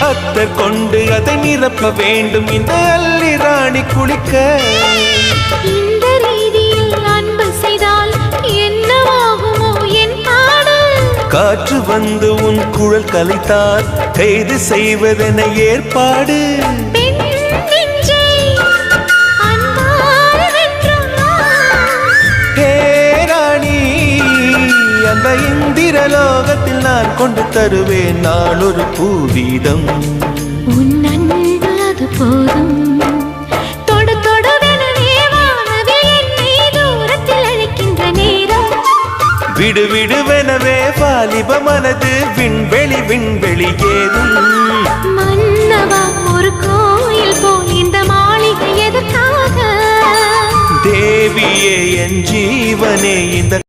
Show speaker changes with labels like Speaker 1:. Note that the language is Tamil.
Speaker 1: அத்தர் கொண்டு அதை நிரப்ப வேண்டும் இந்த அல்லி ராணி குளிக்க.
Speaker 2: இந்த ரீதியில் அன்பு செய்தால் என்னவாகுமோ என் பாடு?
Speaker 1: காற்று வந்து உன் குழல் கலைத்தால் கைது செய்வதென ஏற்பாடு. அந்த இந்திரலோகத்தில் நான் கொண்டு தருவேன் நான் ஒரு பூவீதம்.
Speaker 2: உன் அன்பு அது போதும். தொடு தொடுவெனவே வானவில் என்னை தூரத்தில் அழைக்கின்ற நேரம்.
Speaker 1: விடு விடுவெனவே வாலிப மனது விண்வெளி விண்வெளி ஏறும்.
Speaker 2: மன்னவா ஒரு கோயில் போல் இந்த மாளிகை எதற்காக?
Speaker 1: தேவியே என் ஜீவனே இந்த